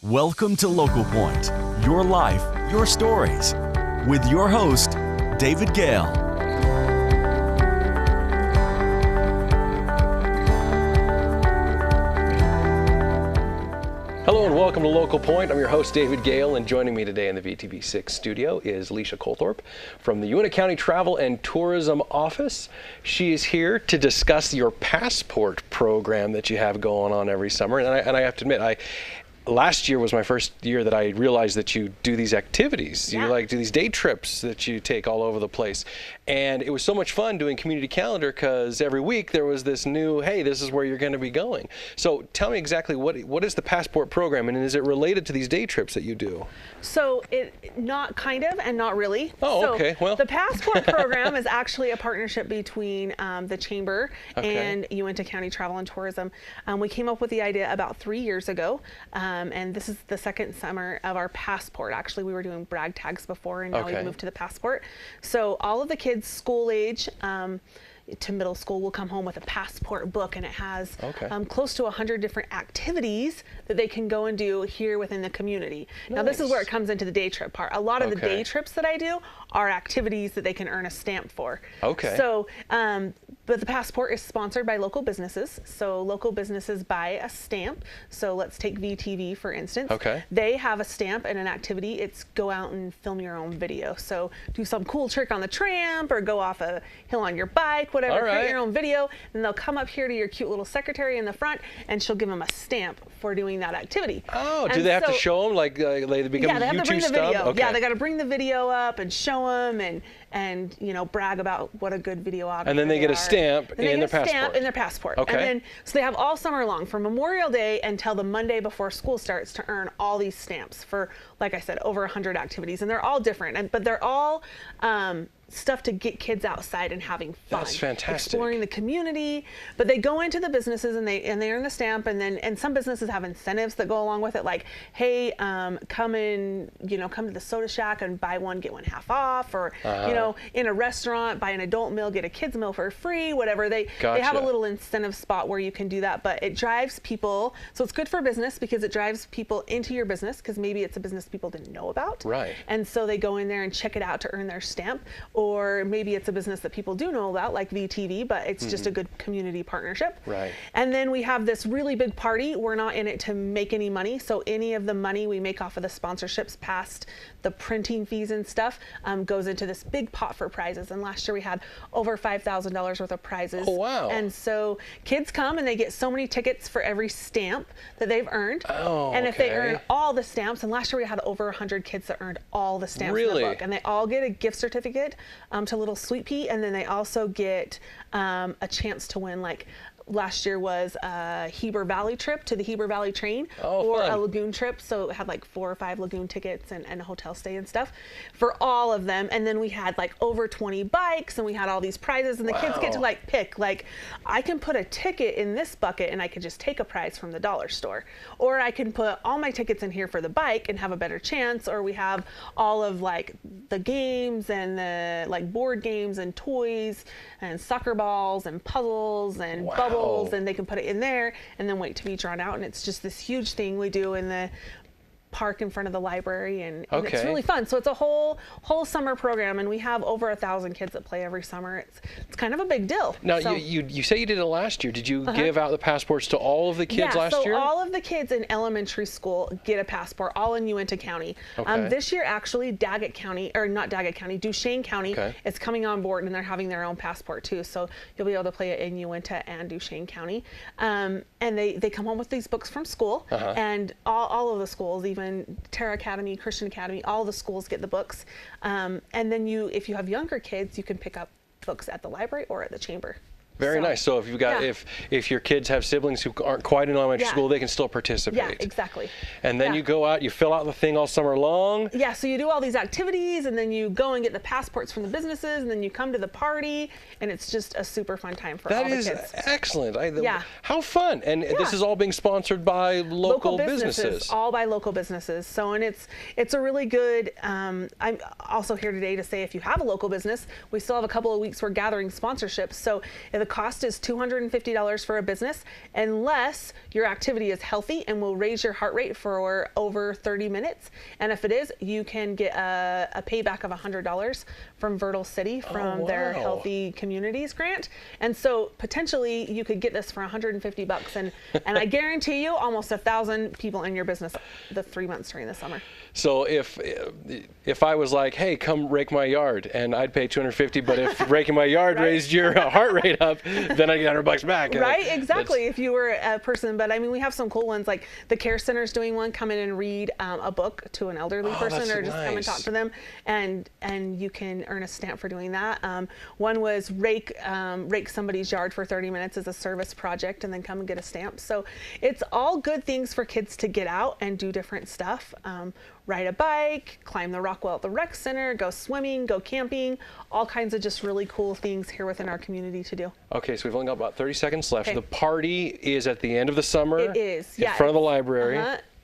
Welcome to Local Point, your life, your stories, with your host, David Gale. Hello and welcome to Local Point. I'm your host, David Gale, and joining me today in the VTV6 studio is Leisha Colthorpe from the Uintah County Travel and Tourism Office. She is here to discuss your passport program that you have going on every summer. And I have to admit, last year was my first year that I realized that you do these activities. Yeah. You do these day trips that you take all over the place. And it was so much fun doing community calendar because every week there was this new, hey, this is where you're going to be going. So tell me exactly what is the passport program, and is it related to these day trips that you do? So not kind of and not really. Oh, so okay. Well, the passport program is actually a partnership between the Chamber and Uintah County Travel and Tourism. We came up with the idea about 3 years ago, and this is the second summer of our passport. Actually, we were doing brag tags before, and now we've moved to the passport. So all of the kids school age to middle school will come home with a passport book, and it has close to 100 different activities that they can go and do here within the community. Nice. Now this is where it comes into the day trip part. A lot of the day trips that I do are activities that they can earn a stamp for. So but the passport is sponsored by local businesses. So local businesses buy a stamp. So let's take VTV for instance. They have a stamp and an activity. It's go out and film your own video. So do some cool trick on the tramp or go off a hill on your bike, whatever, create your own video. And they'll come up here to your cute little secretary in the front, and she'll give them a stamp for doing that activity. Oh, do they have to show them, like they become they have YouTube to bring the stub? video. Yeah, they got to bring the video up and show them and you know, brag about what a good videographer. And then they get a stamp in their passport. Stamp in their passport. And then so they have all summer long from Memorial Day until the Monday before school starts to earn all these stamps for, like I said, over 100 activities, and they're all different, but they're all stuff to get kids outside and having fun. That's fantastic. Exploring the community. But they go into the businesses and they earn the stamp, and some businesses have incentives that go along with it, like, hey, come to the Soda Shack and buy one get one half off, or you know, in a restaurant buy an adult meal get a kid's meal for free, whatever. They have a little incentive spot where you can do that, but it drives people. So it's good for business because it drives people into your business, because maybe it's a business people didn't know about. And so they go in there and check it out to earn their stamp. Or maybe it's a business that people do know about, like VTV, but it's just a good community partnership. And then we have this really big party. We're not in it to make any money, so any of the money we make off of the sponsorships past the printing fees and stuff goes into this big pot for prizes. And last year we had over $5,000 worth of prizes. Oh, wow. And so kids come and they get so many tickets for every stamp that they've earned. And if they earn all the stamps, and last year we had over 100 kids that earned all the stamps in the book, and they all get a gift certificate to Little Sweet Pea, and then they also get a chance to win, like last year was a Heber Valley trip to the Heber Valley train, or a lagoon trip. So it had like 4 or 5 lagoon tickets and a hotel stay and stuff for all of them. And then we had like over 20 bikes, and we had all these prizes, and the kids get to like pick, like, I can put a ticket in this bucket and I could just take a prize from the dollar store, or I can put all my tickets in here for the bike and have a better chance. Or we have all of like the games and the like board games and toys and soccer balls and puzzles and bubbles. And they can put it in there and then wait to be drawn out. And it's just this huge thing we do in the park in front of the library, and it's really fun. So it's a whole summer program, and we have over 1,000 kids that play every summer. It's kind of a big deal. Now, you say you did it last year. Did you give out the passports to all of the kids last year? Yeah, so all of the kids in elementary school get a passport, all in Uintah County. This year, actually, Duchesne County is coming on board, and they're having their own passport too. So you'll be able to play it in Uintah and Duchesne County. And they come home with these books from school, and all of the schools, even Terra Academy, Christian Academy, all the schools get the books. And then if you have younger kids, you can pick up books at the library or at the chamber. Very nice. So if you've got if your kids have siblings who aren't quite in elementary school, they can still participate. Yeah, exactly. And then you go out, you fill out the thing all summer long. Yeah, so you do all these activities, and then you go and get the passports from the businesses, and then you come to the party, and it's just a super fun time for all the kids. That is excellent. How fun. And this is all being sponsored by local businesses. All by local businesses. So, and it's a really good, I'm also here today to say, if you have a local business, we still have a couple of weeks we're gathering sponsorships. So if the cost is $250 for a business unless your activity is healthy and will raise your heart rate for over 30 minutes. And if it is, you can get a payback of $100 from Vernal City from their Healthy Communities grant. And so potentially you could get this for $150, and I guarantee you almost 1,000 people in your business the 3 months during the summer. So if I was like, hey, come rake my yard, and I'd pay $250, but if raking my yard raised your heart rate up, then I get $100 back. Right, exactly. If you were a person, but I mean, we have some cool ones, like the Care Center's doing one. Come in and read a book to an elderly person, or just come and talk to them, and you can earn a stamp for doing that. One was rake somebody's yard for 30 minutes as a service project, and then come and get a stamp. So it's all good things for kids to get out and do different stuff. Ride a bike, climb the rock wall at the rec center, go swimming, go camping, all kinds of just really cool things here within our community to do. Okay, so we've only got about 30 seconds left. Okay. The party is at the end of the summer. It is, yeah. In front of the library.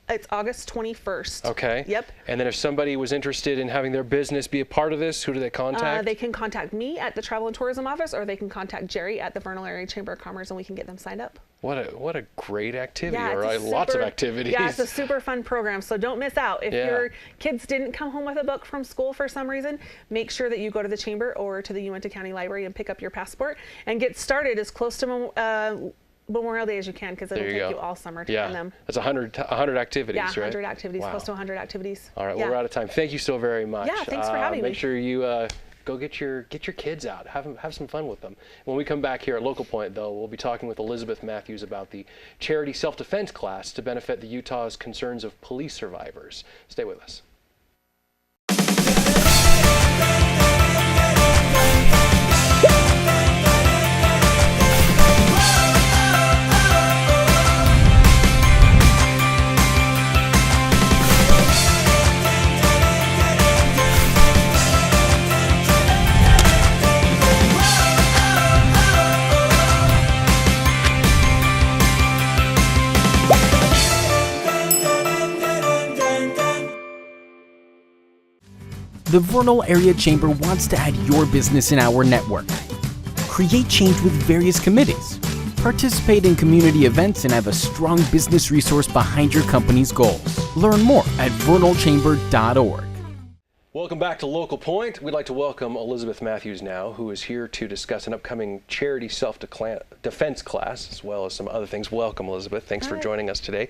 It's August 21st. Okay. Yep. And then if somebody was interested in having their business be a part of this, who do they contact? They can contact me at the Travel and Tourism Office, or they can contact Jerry at the Vernal Area Chamber of Commerce, and we can get them signed up. What a great activity, yeah, lots of activities. Yeah, it's a super fun program, so don't miss out. If your kids didn't come home with a book from school for some reason, make sure that you go to the Chamber or to the Uinta County Library and pick up your passport and get started as close to Memorial Day as you can, because it'll take you all summer to find them. That's 100 activities, right? Yeah, 100 activities, close to 100 activities. All right, well, we're out of time. Thank you so very much. Yeah, thanks for having me. Make sure you go get your kids out, have some fun with them. When we come back here at Local Point, though, we'll be talking with Elizabeth Matthews about the charity self-defense class to benefit the Utah's concerns of police survivors. Stay with us. The Vernal Area Chamber wants to add your business in our network. Create change with various committees. Participate in community events and have a strong business resource behind your company's goals. Learn more at vernalchamber.org. Welcome back to Local Point. We'd like to welcome Elizabeth Matthews now, who is here to discuss an upcoming charity self-defense class, as well as some other things. Welcome, Elizabeth. Thanks for joining us today.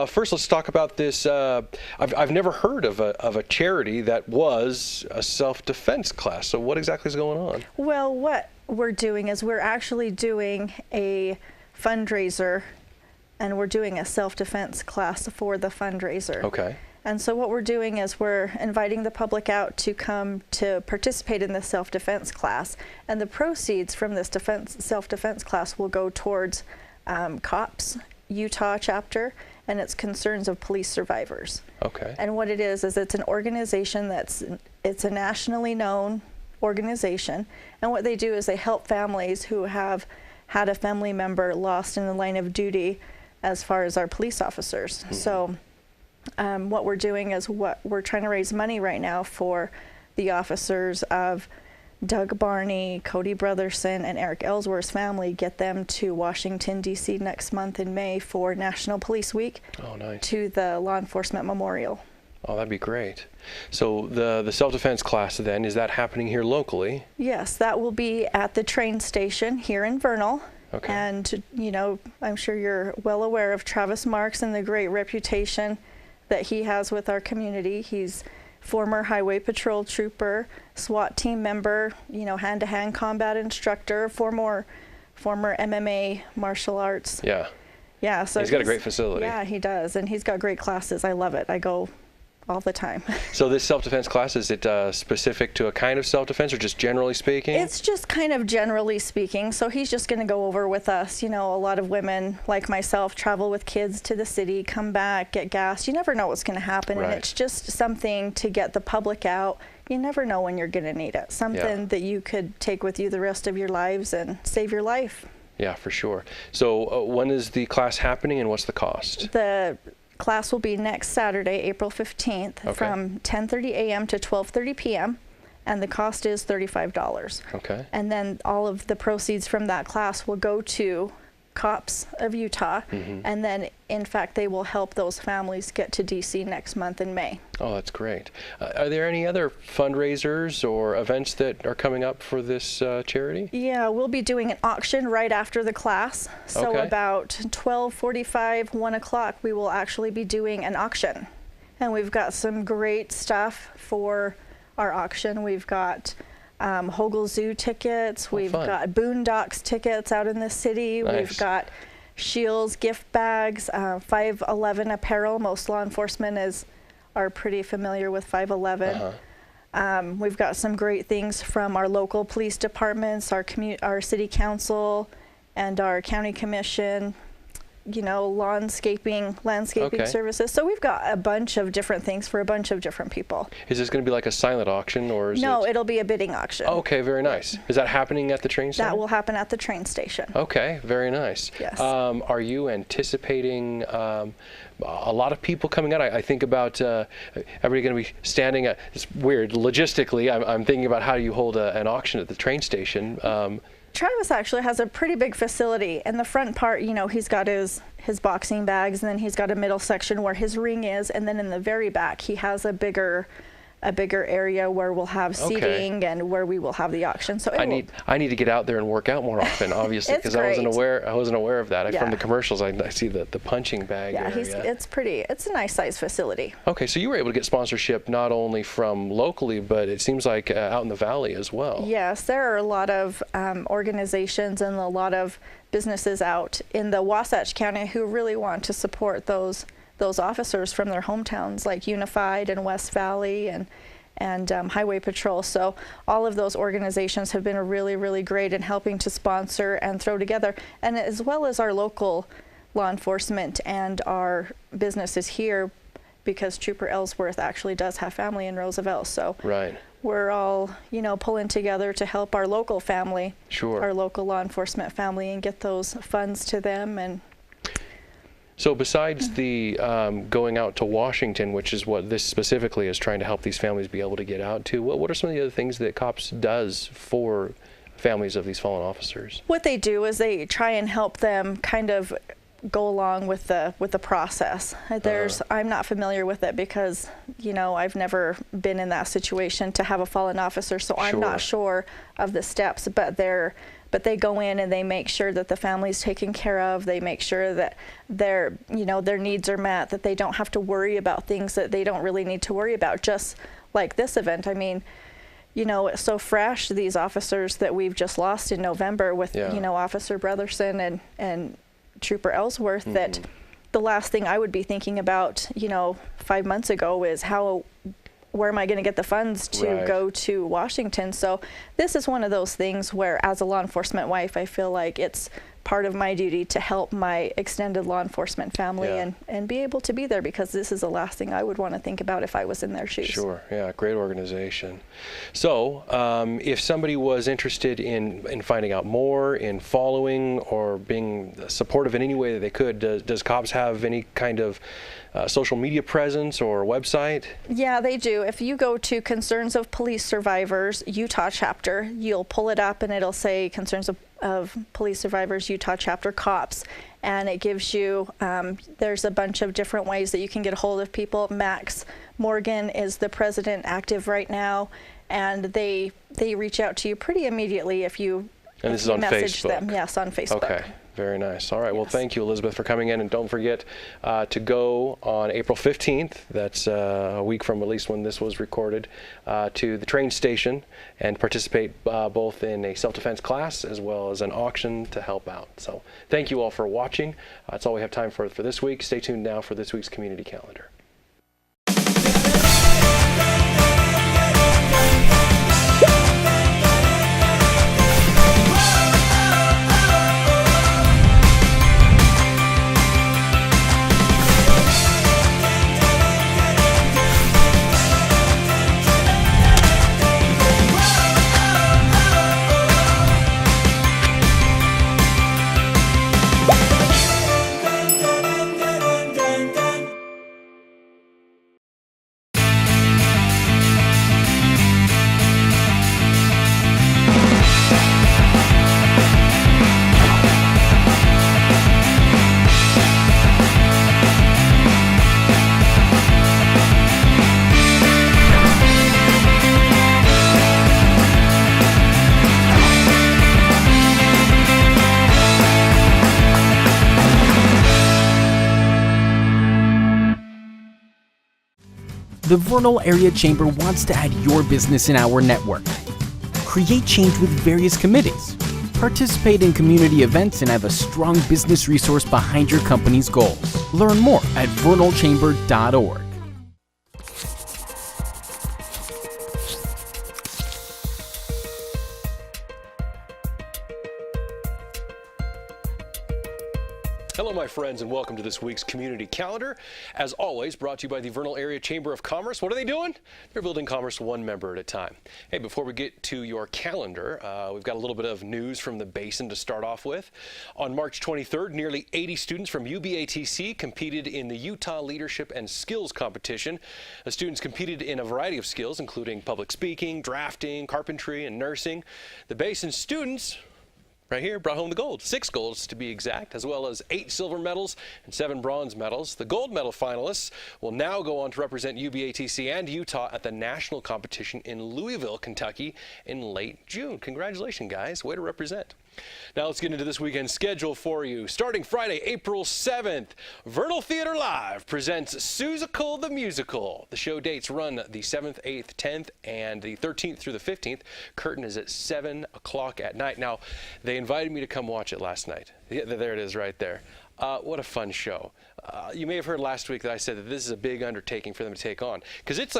First, let's talk about this. I've never heard of a charity that was a self-defense class. So what exactly is going on? Well, what we're doing is we're actually doing a fundraiser, and we're doing a self-defense class for the fundraiser. Okay. And so what we're doing is we're inviting the public out to come to participate in this self-defense class. And the proceeds from this self-defense class will go towards COPS Utah chapter and its concerns of police survivors. Okay. And what it is it's an organization it's a nationally known organization. And what they do is they help families who have had a family member lost in the line of duty as far as our police officers. Mm-hmm. So what we're doing is we're trying to raise money right now for the officers of Doug Barney, Cody Brotherson, and Eric Ellsworth's family, get them to Washington, D.C. next month in May for National Police Week. Oh, nice. To the Law Enforcement Memorial. Oh, that'd be great. So the self-defense class then, is that happening here locally? Yes, that will be at the train station here in Vernal. Okay. And, you know, I'm sure you're well aware of Travis Marks and the great reputation that he has with our community. He's former highway patrol trooper, SWAT team member, you know, hand-to-hand combat instructor, former MMA martial arts. Yeah. Yeah. So he's got a great facility. Yeah, he does, and he's got great classes. I love it. I go all the time. So this self-defense class, is it specific to a kind of self-defense, or just generally speaking? It's just kind of generally speaking. So he's just going to go over with us. You know, a lot of women like myself travel with kids to the city, come back, get gas. You never know what's going to happen. Right. And it's just something to get the public out. You never know when you're going to need it. Something that you could take with you the rest of your lives and save your life. Yeah, for sure. So when is the class happening, and what's the cost? The class will be next Saturday, April 15th, from 10:30 a.m. to 12:30 p.m. and the cost is $35. Okay. And then all of the proceeds from that class will go to COPS of Utah, and then in fact they will help those families get to DC next month in May. Oh, that's great. Are there any other fundraisers or events that are coming up for this charity? Yeah, we'll be doing an auction right after the class. So Okay. about 12:45, 1 o'clock, we will actually be doing an auction. And we've got some great stuff for our auction. We've got Hogle Zoo tickets. We've fun. got Boondocks tickets out in the city. Nice. We've got Shields gift bags, 511 apparel. Most law enforcement are pretty familiar with 511. We've got some great things from our local police departments, our city council, and our county commission. You know, landscaping Okay. services. So we've got a bunch of different things for a bunch of different people. Is this going to be like a silent auction, or is No, it? it'll be a bidding auction. Okay, very nice. Is that happening at the train station? That will happen at the train station. Okay, very nice. Yes. Are you anticipating a lot of people coming out? I think about everybody going to be standing at, it's weird, logistically, I'm thinking about how you hold an auction at the train station. Travis actually has a pretty big facility. In the front part, you know, he's got his boxing bags, and then he's got a middle section where his ring is, and then in the very back he has a bigger area where we'll have seating and where we will have the auction. So I need to get out there and work out more often, obviously, because I wasn't aware of that. From the commercials, I see the punching bag area. It's a nice size facility. Okay, so you were able to get sponsorship not only from locally, but it seems like out in the valley as well. Yes, there are a lot of organizations and a lot of businesses out in the Wasatch County who really want to support those officers from their hometowns, like Unified and West Valley and Highway Patrol. So all of those organizations have been really, really great in helping to sponsor and throw together, and as well as our local law enforcement and our businesses here, because Trooper Ellsworth actually does have family in Roosevelt. So right. We're all, you know, pulling together to help our local family, our local law enforcement family, and get those funds to them. And so besides the going out to Washington, which is what this specifically is trying to help these families be able to get out to, what are some of the other things that COPS does for families of these fallen officers? What they do is they try and help them kind of go along with the process. I'm not familiar with it because, you know, I've never been in that situation to have a fallen officer, so I'm not sure of the steps, but they go in and they make sure that the family's taken care of. They make sure that their needs are met, that they don't have to worry about things that they don't really need to worry about, just like this event. I mean, you know, it's so fresh, these officers that we've just lost in November with, you know, Officer Brotherson and Trooper Ellsworth, that the last thing I would be thinking about, you know, 5 months ago is where am I going to get the funds to go to Washington? So this is one of those things where, as a law enforcement wife, I feel like it's part of my duty to help my extended law enforcement family and be able to be there, because this is the last thing I would want to think about if I was in their shoes. Sure, yeah, great organization. So if somebody was interested in finding out more, in following or being supportive in any way that they could, does COPS have any kind of social media presence or website? Yeah, they do. If you go to Concerns of Police Survivors Utah chapter, you'll pull it up and it'll say Concerns of Police Survivors Utah chapter COPS, and it gives you there's a bunch of different ways that you can get a hold of people. Max Morgan is the president, active right now, and they reach out to you pretty immediately if you message them. Yes, on Facebook. Okay. Very nice. All right. Well, thank you, Elizabeth, for coming in. And don't forget to go on April 15th, that's a week from at least when this was recorded, to the train station and participate both in a self-defense class as well as an auction to help out. So thank you all for watching. That's all we have time for this week. Stay tuned now for this week's community calendar. The Vernal Area Chamber wants to add your business in our network. Create change with various committees. Participate in community events and have a strong business resource behind your company's goals. Learn more at vernalchamber.org. Hello, my friends, and welcome to this week's Community Calendar. As always, brought to you by the Vernal Area Chamber of Commerce. What are they doing? They're building commerce one member at a time. Hey, before we get to your calendar, we've got a little bit of news from the Basin to start off with. On March 23rd, nearly 80 students from UBATC competed in the Utah Leadership and Skills Competition. The students competed in a variety of skills, including public speaking, drafting, carpentry, and nursing. The Basin students right here brought home the gold, 6 golds to be exact, as well as 8 silver medals and 7 bronze medals. The gold medal finalists will now go on to represent UBATC and Utah at the national competition in Louisville, Kentucky in late June. Congratulations, guys. Way to represent. Now let's get into this weekend's schedule for you. Starting Friday, April 7th, Vernal Theater Live presents Seussical the Musical. The show dates run the 7th, 8th, 10th, and the 13th through the 15th. Curtain is at 7 o'clock at night. Now, they invited me to come watch it last night. Yeah, there it is right there. What a fun show. You may have heard last week that I said that this is a big undertaking for them to take on, because it's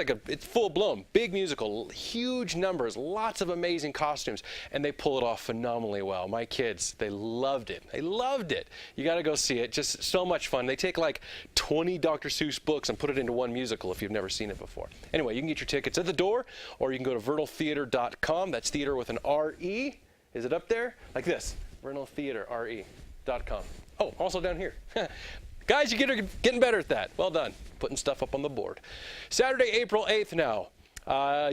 full-blown, big musical, huge numbers, lots of amazing costumes, and they pull it off phenomenally well. My kids, they loved it. They loved it. You got to go see it. Just so much fun. They take like 20 Dr. Seuss books and put it into one musical if you've never seen it before. Anyway, you can get your tickets at the door, or you can go to vernaltheater.com. That's theater with an R-E. Is it up there? Like this, vernaltheater.com. Oh, also down here. Guys, you're getting better at that. Well done. Putting stuff up on the board. Saturday, April 8th now.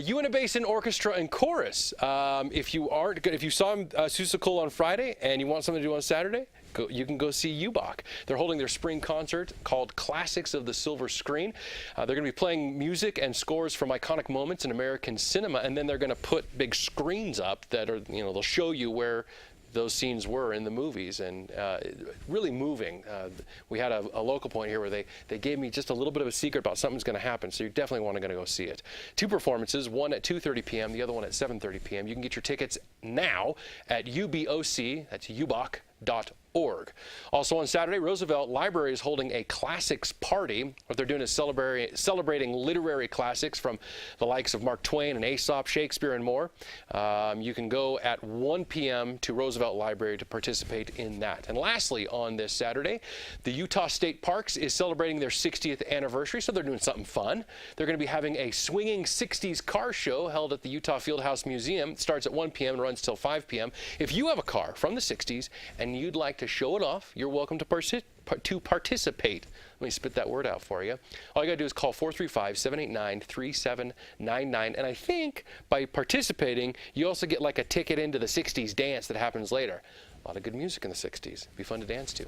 Uinta Basin Orchestra and Chorus. If you saw Seussical on Friday and you want something to do on Saturday, you can go see UBAC. They're holding their spring concert called Classics of the Silver Screen. They're going to be playing music and scores from iconic moments in American cinema, and then they're going to put big screens up that are, they'll show you where those scenes were in the movies, and really moving. We had a local point here where they gave me just a little bit of a secret about something's going to happen, so you definitely want to go see it. 2 performances, one at 2:30 p.m., the other one at 7:30 p.m. You can get your tickets now at UBOC, that's uboc.org. Also on Saturday, Roosevelt Library is holding a classics party. What they're doing is celebrating literary classics from the likes of Mark Twain and Aesop, Shakespeare, and more. You can go at 1 p.m. to Roosevelt Library to participate in that. And lastly, on this Saturday, the Utah State Parks is celebrating their 60th anniversary, so they're doing something fun. They're going to be having a swinging 60s car show held at the Utah Fieldhouse Museum. It starts at 1 p.m. and runs till 5 p.m. If you have a car from the 60s and you'd like to show it off, you're welcome to participate. Let me spit that word out for you. All you got to do is call 435-789-3799. And I think by participating, you also get like a ticket into the 60s dance that happens later. A lot of good music in the 60s. Be fun to dance to.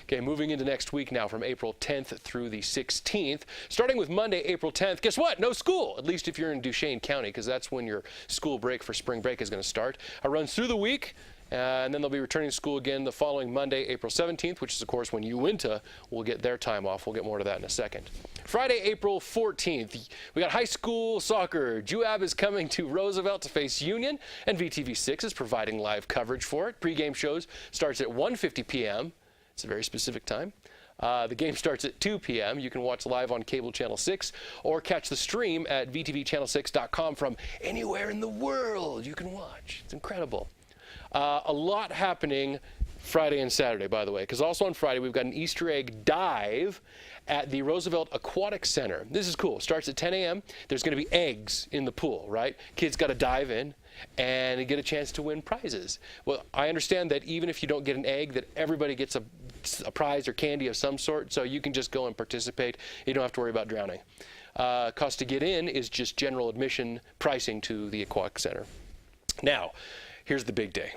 Okay, moving into next week now from April 10th through the 16th. Starting with Monday, April 10th. Guess what? No school, at least if you're in Duchesne County, because that's when your school break for spring break is going to start. It runs through the week. And then they'll be returning to school again the following Monday, April 17th, which is, of course, when Uinta will get their time off. We'll get more to that in a second. Friday, April 14th, we got high school soccer. JUAB is coming to Roosevelt to face Union, and VTV6 is providing live coverage for it. Pre-game shows starts at 1:50 p.m. It's a very specific time. The game starts at 2 p.m. You can watch live on Cable Channel 6 or catch the stream at vtvchannel6.com from anywhere in the world you can watch. It's incredible. A lot happening Friday and Saturday, by the way, because also on Friday we've got an Easter egg dive at the Roosevelt Aquatic Center. This is cool. It starts at 10 a.m. There's going to be eggs in the pool, right? Kids got to dive in and get a chance to win prizes. Well, I understand that even if you don't get an egg, that everybody gets a prize or candy of some sort, so you can just go and participate. You don't have to worry about drowning. Cost to get in is just general admission pricing to the Aquatic Center. Now, here's the big day.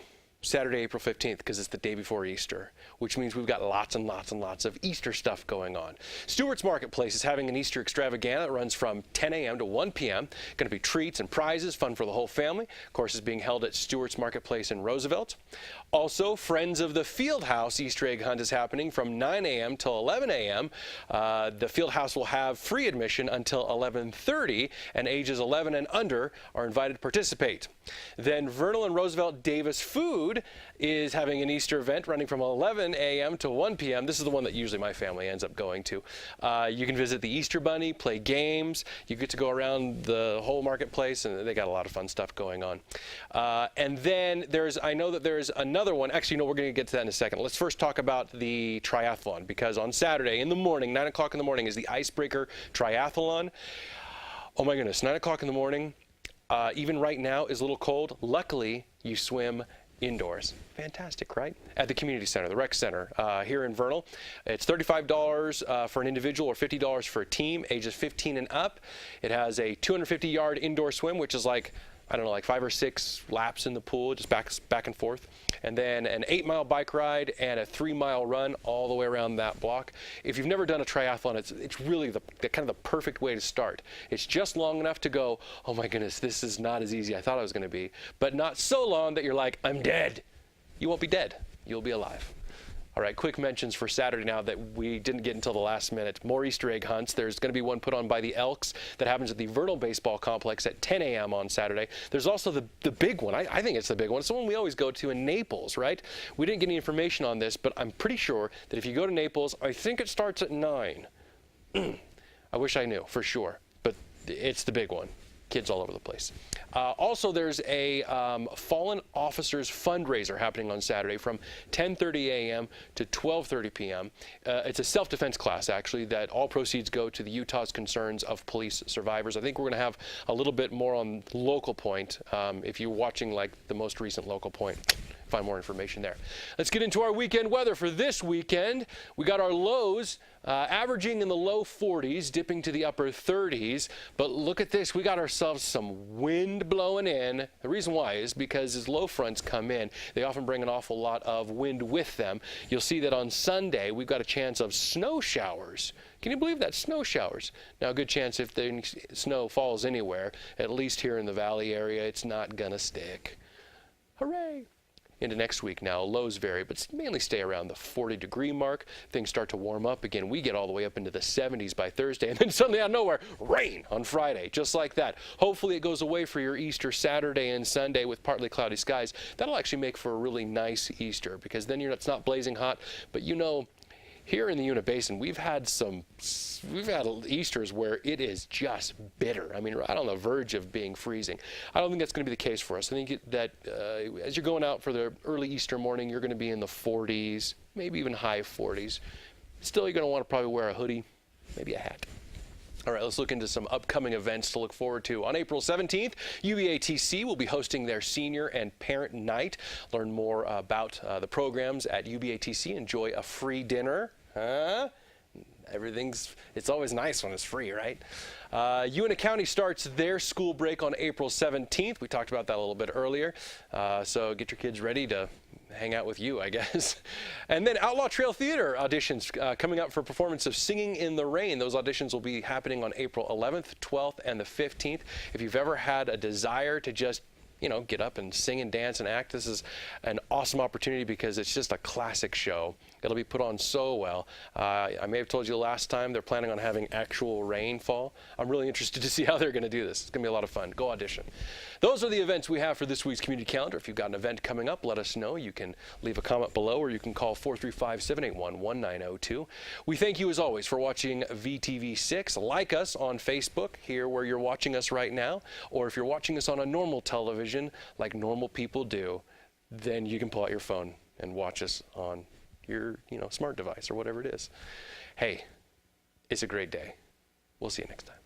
Saturday, April 15th, because it's the day before Easter, which means we've got lots and lots and lots of Easter stuff going on. Stewart's Marketplace is having an Easter extravaganza that runs from 10 a.m. to 1 p.m. Going to be treats and prizes, fun for the whole family. Of course, it's being held at Stewart's Marketplace in Roosevelt. Also, Friends of the Fieldhouse Easter egg hunt is happening from 9 a.m. till 11 a.m. The Fieldhouse will have free admission until 11:30, and ages 11 and under are invited to participate. Then Vernal and Roosevelt Davis Food is having an Easter event running from 11 a.m. to 1 p.m. This is the one that usually my family ends up going to. You can visit the Easter Bunny, play games. You get to go around the whole marketplace, and they got a lot of fun stuff going on. And then I know that there's another one. Actually, no, we're going to get to that in a second. Let's first talk about the triathlon, because on Saturday in the morning, 9 o'clock in the morning, is the Icebreaker Triathlon. Oh my goodness, 9 o'clock in the morning. Even right now is a little cold. Luckily, you swim indoors. Fantastic, right? At the community center, the rec center here in Vernal. It's $35 for an individual or $50 for a team, ages 15 and up. It has a 250-yard indoor swim, which is like, I don't know, like 5 or 6 laps in the pool, just back and forth. And then an 8-mile bike ride and a 3-mile run all the way around that block. If you've never done a triathlon, it's really the kind of the perfect way to start. It's just long enough to go, oh my goodness, this is not as easy as I thought it was going to be, but not so long that you're like, I'm dead. You won't be dead. You'll be alive. All right, quick mentions for Saturday now that we didn't get until the last minute. More Easter egg hunts. There's going to be one put on by the Elks that happens at the Vernal Baseball Complex at 10 a.m. on Saturday. There's also the big one. I think it's the big one. It's the one we always go to in Naples, right? We didn't get any information on this, but I'm pretty sure that if you go to Naples, I think it starts at 9. I wish I knew for sure, but it's the big one. Kids all over the place. Also, there's a Fallen Officers fundraiser happening on Saturday from 10:30 a.m. to 12:30 p.m. It's a self-defense class, actually, that all proceeds go to the Utah's Concerns of Police Survivors. I think we're going to have a little bit more on Local Point. If you're watching like the most recent Local Point, find more information there. Let's get into our weekend weather for this weekend. We got our lows averaging in the low 40s, dipping to the upper 30s. But look at this. We got ourselves some wind blowing in. The reason why is because as low fronts come in, they often bring an awful lot of wind with them. You'll see that on Sunday, we've got a chance of snow showers. Can you believe that? Snow showers. Now, a good chance if the snow falls anywhere, at least here in the valley area, it's not going to stick. Hooray! Into next week now, lows vary, but mainly stay around the 40-degree mark. Things start to warm up again. We get all the way up into the 70s by Thursday, and then suddenly out of nowhere, rain on Friday, just like that. Hopefully it goes away for your Easter Saturday and Sunday with partly cloudy skies. That'll actually make for a really nice Easter, because then it's not blazing hot, but you know, here in the Uinta Basin, we've had Easters where it is just bitter. I mean, right on the verge of being freezing. I don't think that's going to be the case for us. I think that as you're going out for the early Easter morning, you're going to be in the 40s, maybe even high 40s. Still, you're going to want to probably wear a hoodie, maybe a hat. All right, let's look into some upcoming events to look forward to. On April 17th, UBATC will be hosting their Senior and Parent Night. Learn more about the programs at UBATC. Enjoy a free dinner. It's always nice when it's free, right? Uinta County starts their school break on April 17th. We talked about that a little bit earlier. So get your kids ready to hang out with you, I guess. And then Outlaw Trail Theater auditions coming up for performance of Singing in the Rain. Those auditions will be happening on April 11th, 12th, and the 15th. If you've ever had a desire to just get up and sing and dance and act, this is an awesome opportunity because it's just a classic show. It'll be put on so well. I may have told you last time they're planning on having actual rainfall. I'm really interested to see how they're going to do this. It's going to be a lot of fun. Go audition. Those are the events we have for this week's community calendar. If you've got an event coming up, let us know. You can leave a comment below or you can call 435-781-1902. We thank you as always for watching VTV6. Like us on Facebook here where you're watching us right now, or if you're watching us on a normal television like normal people do, then you can pull out your phone and watch us on your smart device or whatever it is. Hey, it's a great day. We'll see you next time.